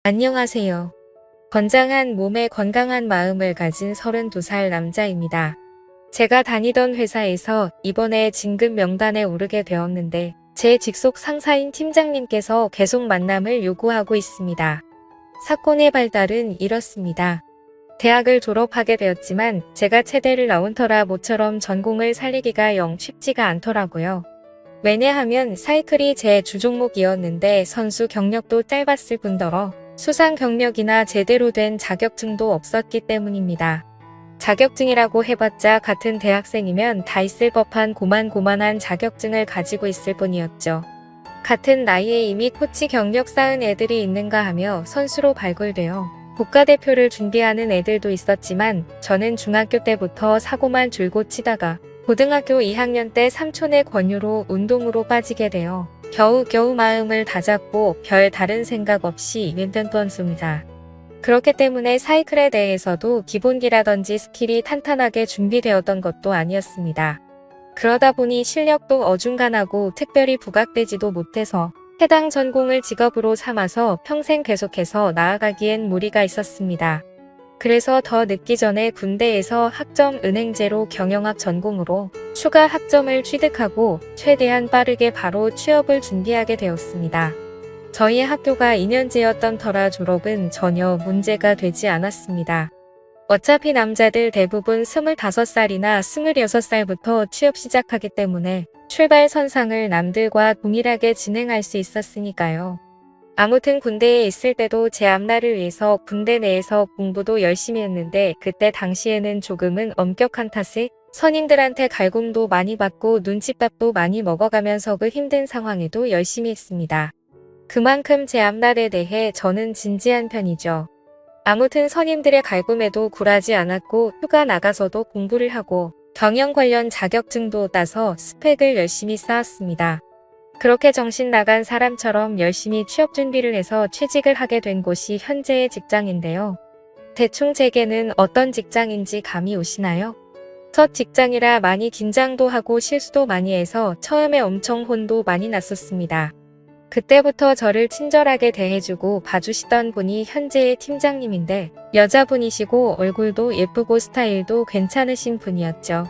안녕하세요. 건장한 몸에 건강한 마음을 가진 32살 남자입니다. 제가 다니던 회사에서 이번에 진급 명단에 오르게 되었는데 제 직속 상사인 팀장님께서 계속 만남을 요구하고 있습니다. 사건의 발달은 이렇습니다. 대학을 졸업하게 되었지만 제가 체대를 나온 터라 모처럼 전공을 살리기가 영 쉽지가 않더라고요. 왜냐하면 사이클이 제 주종목이었는데 선수 경력도 짧았을 뿐더러 수상 경력이나 제대로 된 자격증도 없었기 때문입니다. 자격증이라고 해봤자 같은 대학생이면 다 있을 법한 고만고만한 자격증을 가지고 있을 뿐이었죠. 같은 나이에 이미 코치 경력 쌓은 애들이 있는가 하며 선수로 발굴되어 국가대표를 준비하는 애들도 있었지만 저는 중학교 때부터 사고만 줄곧 치다가 고등학교 2학년 때 삼촌의 권유로 운동으로 빠지게 되어 겨우겨우 마음을 다잡고 별 다른 생각 없이 윈턴턴스입니다. 그렇기 때문에 사이클에 대해서도 기본기라든지 스킬이 탄탄하게 준비되었던 것도 아니었습니다. 그러다 보니 실력도 어중간하고 특별히 부각되지도 못해서 해당 전공을 직업으로 삼아서 평생 계속해서 나아가기엔 무리가 있었습니다. 그래서 더 늦기 전에 군대에서 학점 은행제로 경영학 전공으로 추가 학점을 취득하고 최대한 빠르게 바로 취업을 준비하게 되었습니다. 저희 학교가 2년제였던 터라 졸업은 전혀 문제가 되지 않았습니다. 어차피 남자들 대부분 25살이나 26살부터 취업 시작하기 때문에 출발 선상을 남들과 동일하게 진행할 수 있었으니까요. 아무튼 군대에 있을 때도 제 앞날을 위해서 군대 내에서 공부도 열심히 했는데 그때 당시에는 조금은 엄격한 탓에 선임들한테 갈굼도 많이 받고 눈칫밥도 많이 먹어가면서 그 힘든 상황에도 열심히 했습니다. 그만큼 제 앞날에 대해 저는 진지한 편이죠. 아무튼 선임들의 갈굼에도 굴하지 않았고 휴가 나가서도 공부를 하고 경영 관련 자격증도 따서 스펙을 열심히 쌓았습니다. 그렇게 정신 나간 사람처럼 열심히 취업 준비를 해서 취직을 하게 된 곳이 현재의 직장인데요. 대충 제게는 어떤 직장인지 감이 오시나요? 첫 직장이라 많이 긴장도 하고 실수도 많이 해서 처음에 엄청 혼도 많이 났었습니다. 그때부터 저를 친절하게 대해주고 봐주시던 분이 현재의 팀장님인데 여자분이시고 얼굴도 예쁘고 스타일도 괜찮으신 분이었죠.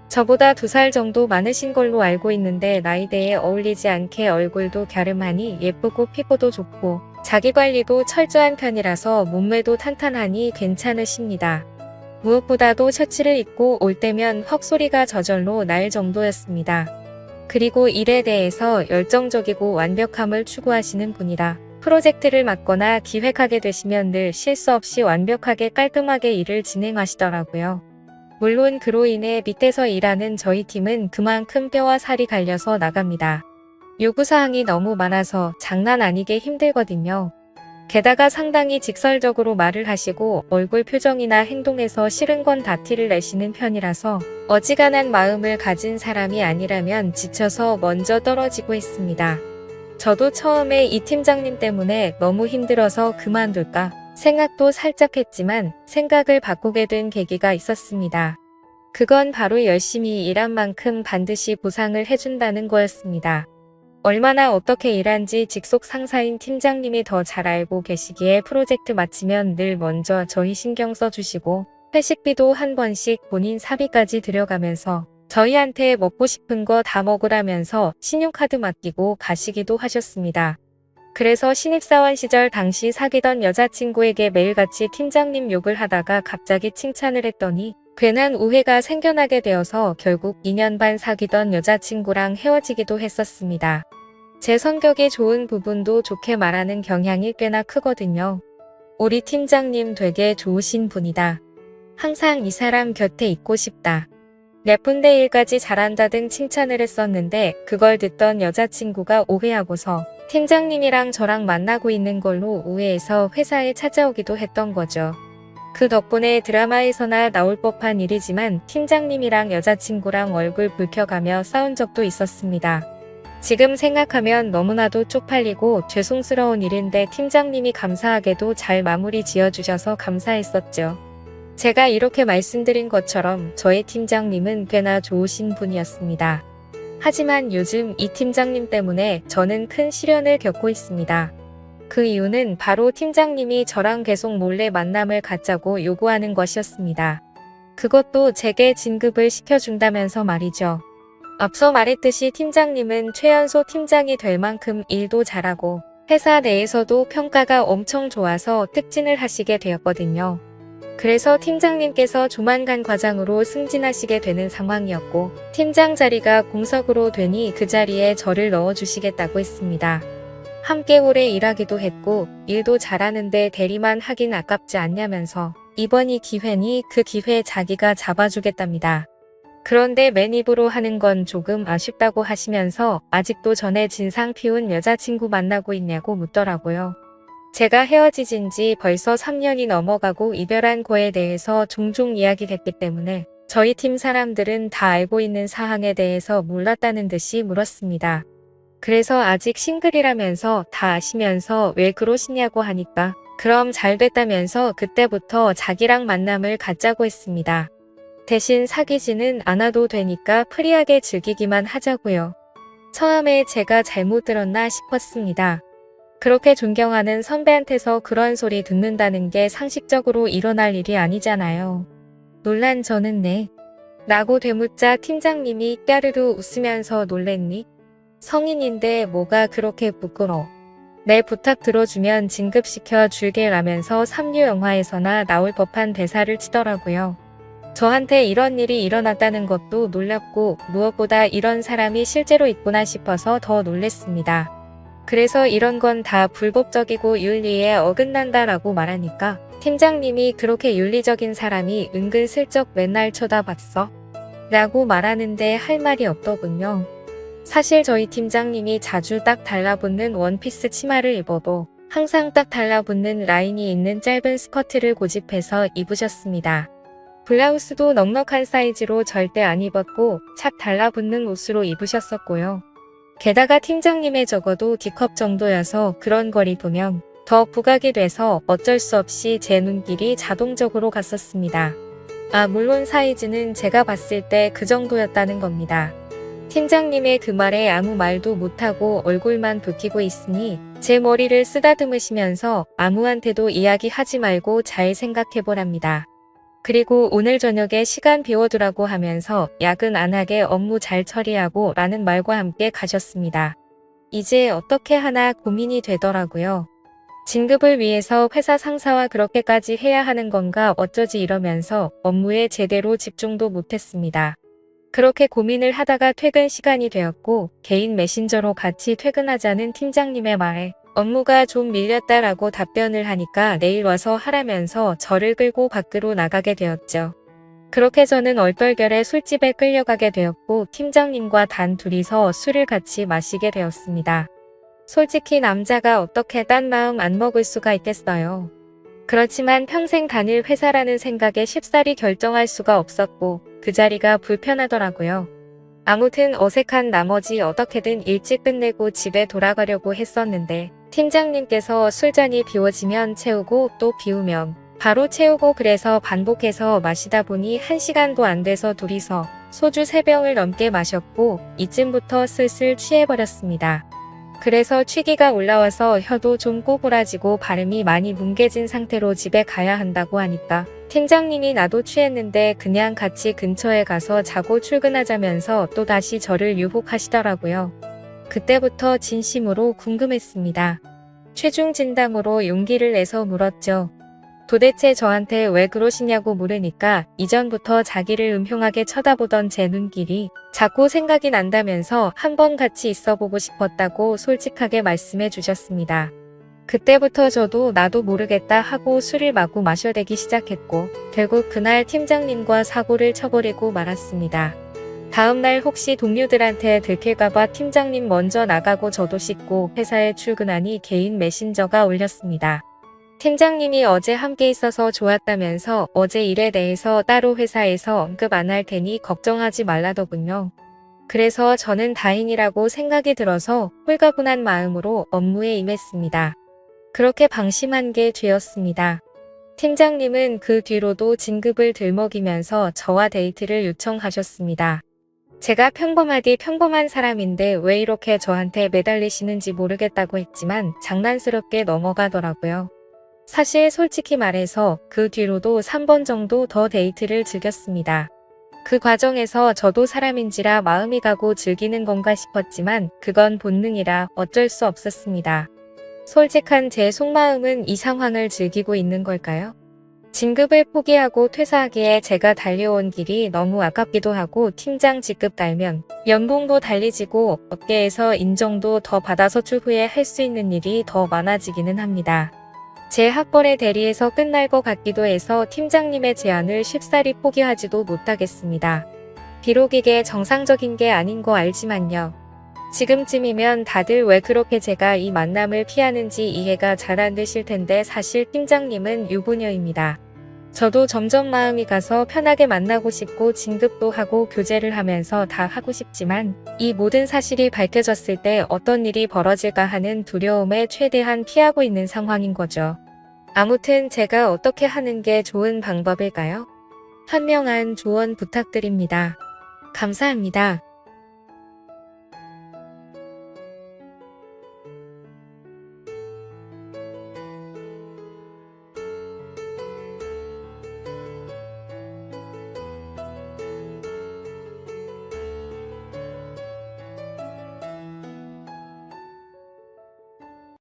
저보다 2살 정도 많으신 걸로 알고 있는데 나이대에 어울리지 않게 얼굴도 갸름하니 예쁘고 피부도 좋고 자기관리도 철저한 편이라서 몸매도 탄탄하니 괜찮으십니다. 무엇보다도 셔츠를 입고 올 때면 헉소리가 저절로 날 정도였습니다. 그리고 일에 대해서 열정적이고 완벽함을 추구하시는 분이라 프로젝트를 맡거나 기획하게 되시면 늘 실수 없이 완벽하게 깔끔하게 일을 진행하시더라고요. 물론 그로 인해 밑에서 일하는 저희 팀은 그만큼 뼈와 살이 갈려서 나갑니다. 요구사항이 너무 많아서 장난 아니게 힘들거든요. 게다가 상당히 직설적으로 말을 하시고 얼굴 표정이나 행동에서 싫은 건 다 티를 내시는 편이라서 어지간한 마음을 가진 사람이 아니라면 지쳐서 먼저 떨어지고 있습니다. 저도 처음에 이 팀장님 때문에 너무 힘들어서 그만둘까 생각도 살짝 했지만 생각을 바꾸게 된 계기가 있었습니다. 그건 바로 열심히 일한 만큼 반드시 보상을 해준다는 거였습니다. 얼마나 어떻게 일한지 직속 상사인 팀장님이 더 잘 알고 계시기에 프로젝트 마치면 늘 먼저 저희 신경 써주시고 회식비도 한 번씩 본인 사비까지 들여가면서 저희한테 먹고 싶은 거 다 먹으라면서 신용카드 맡기고 가시기도 하셨습니다. 그래서 신입사원 시절 당시 사귀던 여자친구에게 매일같이 팀장님 욕을 하다가 갑자기 칭찬을 했더니 괜한 오해가 생겨나게 되어서 결국 2년 반 사귀던 여자친구랑 헤어지기도 했었습니다. 제 성격이 좋은 부분도 좋게 말하는 경향이 꽤나 크거든요. 우리 팀장님 되게 좋으신 분이다. 항상 이 사람 곁에 있고 싶다. 예쁜데 일까지 잘한다 등 칭찬을 했었는데 그걸 듣던 여자친구가 오해하고서 팀장님이랑 저랑 만나고 있는 걸로 오해해서 회사에 찾아오기도 했던 거죠. 그 덕분에 드라마에서나 나올 법한 일이지만 팀장님이랑 여자친구랑 얼굴 붉혀가며 싸운 적도 있었습니다. 지금 생각하면 너무나도 쪽팔리고 죄송스러운 일인데 팀장님이 감사하게도 잘 마무리 지어주셔서 감사했었죠. 제가 이렇게 말씀드린 것처럼 저의 팀장님은 꽤나 좋으신 분이었습니다. 하지만 요즘 이 팀장님 때문에 저는 큰 시련을 겪고 있습니다. 그 이유는 바로 팀장님이 저랑 계속 몰래 만남을 갖자고 요구하는 것이었습니다. 그것도 제게 진급을 시켜준다면서 말이죠. 앞서 말했듯이 팀장님은 최연소 팀장이 될 만큼 일도 잘하고 회사 내에서도 평가가 엄청 좋아서 특진을 하시게 되었거든요. 그래서 팀장님께서 조만간 과장으로 승진하시게 되는 상황이었고 팀장 자리가 공석으로 되니 그 자리에 저를 넣어주시겠다고 했습니다. 함께 오래 일하기도 했고 일도 잘하는데 대리만 하긴 아깝지 않냐면서 이번이 기회니 그 기회 자기가 잡아주겠답니다. 그런데 맨입으로 하는 건 조금 아쉽다고 하시면서 아직도 전에 진상 피운 여자친구 만나고 있냐고 묻더라고요. 제가 헤어지진 지 벌써 3년이 넘어가고 이별한 거에 대해서 종종 이야기했기 때문에 저희 팀 사람들은 다 알고 있는 사항에 대해서 몰랐다는 듯이 물었습니다. 그래서 아직 싱글이라면서 다 아시면서 왜 그러시냐고 하니까 그럼 잘 됐다면서 그때부터 자기랑 만남을 갖자고 했습니다. 대신 사귀지는 않아도 되니까 프리하게 즐기기만 하자고요. 처음에 제가 잘못 들었나 싶었습니다. 그렇게 존경하는 선배한테서 그런 소리 듣는다는 게 상식적으로 일어날 일이 아니잖아요. 놀란 저는 네. 라고 되묻자 팀장님이 까르르 웃으면서 놀랬니? 성인인데 뭐가 그렇게 부끄러. 내 부탁 들어주면 진급시켜 줄게 라면서 삼류 영화에서나 나올 법한 대사를 치더라고요. 저한테 이런 일이 일어났다는 것도 놀랍고 무엇보다 이런 사람이 실제로 있구나 싶어서 더 놀랬습니다. 그래서 이런 건 다 불법적이고 윤리에 어긋난다라고 말하니까 팀장님이 그렇게 윤리적인 사람이 은근슬쩍 맨날 쳐다봤어? 라고 말하는데 할 말이 없더군요. 사실 저희 팀장님이 자주 딱 달라붙는 원피스 치마를 입어도 항상 딱 달라붙는 라인이 있는 짧은 스커트를 고집해서 입으셨습니다. 블라우스도 넉넉한 사이즈로 절대 안 입었고 착 달라붙는 옷으로 입으셨었고요. 게다가 팀장님의 적어도 D컵 정도여서 그런 걸 입으면 더 부각이 돼서 어쩔 수 없이 제 눈길이 자동적으로 갔었습니다. 물론 사이즈는 제가 봤을 때 그 정도였다는 겁니다. 팀장님의 그 말에 아무 말도 못하고 얼굴만 붉히고 있으니 제 머리를 쓰다듬으시면서 아무한테도 이야기하지 말고 잘 생각해보랍니다. 그리고 오늘 저녁에 시간 비워두라고 하면서 야근 안 하게 업무 잘 처리하고 라는 말과 함께 가셨습니다. 이제 어떻게 하나 고민이 되더라고요. 진급을 위해서 회사 상사와 그렇게까지 해야 하는 건가 어쩌지 이러면서 업무에 제대로 집중도 못했습니다. 그렇게 고민을 하다가 퇴근 시간이 되었고 개인 메신저로 같이 퇴근하자는 팀장님의 말에 업무가 좀 밀렸다라고 답변을 하니까 내일 와서 하라면서 저를 끌고 밖으로 나가게 되었죠. 그렇게 저는 얼떨결에 술집에 끌려가게 되었고 팀장님과 단 둘이서 술을 같이 마시게 되었습니다. 솔직히 남자가 어떻게 딴 마음 안 먹을 수가 있겠어요. 그렇지만 평생 다닐 회사라는 생각에 쉽사리 결정할 수가 없었고 그 자리가 불편하더라고요. 아무튼 어색한 나머지 어떻게든 일찍 끝내고 집에 돌아가려고 했었는데 팀장님께서 술잔이 비워지면 채우고 또 비우면 바로 채우고 그래서 반복해서 마시다 보니 1시간도 안 돼서 둘이서 소주 3병을 넘게 마셨고 이쯤부터 슬슬 취해버렸습니다. 그래서 취기가 올라와서 혀도 좀 꼬부라지고 발음이 많이 뭉개진 상태로 집에 가야 한다고 하니까 팀장님이 나도 취했는데 그냥 같이 근처에 가서 자고 출근하자면서 또다시 저를 유혹하시더라고요. 그때부터 진심으로 궁금했습니다. 최중 진담으로 용기를 내서 물었죠. 도대체 저한테 왜 그러시냐고 물으니까 이전부터 자기를 음흉하게 쳐다보던 제 눈길이 자꾸 생각이 난다면서 한번 같이 있어보고 싶었다고 솔직하게 말씀해 주셨습니다. 그때부터 저도 나도 모르겠다 하고 술을 마구 마셔대기 시작했고 결국 그날 팀장님과 사고를 쳐버리고 말았습니다. 다음날 혹시 동료들한테 들킬까봐 팀장님 먼저 나가고 저도 씻고 회사에 출근하니 개인 메신저가 올렸습니다. 팀장님이 어제 함께 있어서 좋았다면서 어제 일에 대해서 따로 회사에서 언급 안 할 테니 걱정하지 말라더군요. 그래서 저는 다행이라고 생각이 들어서 홀가분한 마음으로 업무에 임했습니다. 그렇게 방심한 게 죄였습니다. 팀장님은 그 뒤로도 진급을 들먹이면서 저와 데이트를 요청하셨습니다. 제가 평범하디 평범한 사람인데 왜 이렇게 저한테 매달리시는지 모르겠다고 했지만 장난스럽게 넘어가더라고요. 사실 솔직히 말해서 그 뒤로도 3번 정도 더 데이트를 즐겼습니다. 그 과정에서 저도 사람인지라 마음이 가고 즐기는 건가 싶었지만 그건 본능이라 어쩔 수 없었습니다. 솔직한 제 속마음은 이 상황을 즐기고 있는 걸까요? 진급을 포기하고 퇴사하기에 제가 달려온 길이 너무 아깝기도 하고 팀장 직급 달면 연봉도 달리지고 업계에서 인정도 더 받아서 추후에 할 수 있는 일이 더 많아지기는 합니다. 제 학벌의 대리에서 끝날 것 같기도 해서 팀장님의 제안을 쉽사리 포기하지도 못하겠습니다. 비록 이게 정상적인 게 아닌 거 알지만요. 지금쯤이면 다들 왜 그렇게 제가 이 만남을 피하는지 이해가 잘 안 되실 텐데 사실 팀장님은 유부녀입니다. 저도 점점 마음이 가서 편하게 만나고 싶고 진급도 하고 교제를 하면서 다 하고 싶지만 이 모든 사실이 밝혀졌을 때 어떤 일이 벌어질까 하는 두려움에 최대한 피하고 있는 상황인 거죠. 아무튼 제가 어떻게 하는 게 좋은 방법일까요? 현명한 조언 부탁드립니다. 감사합니다.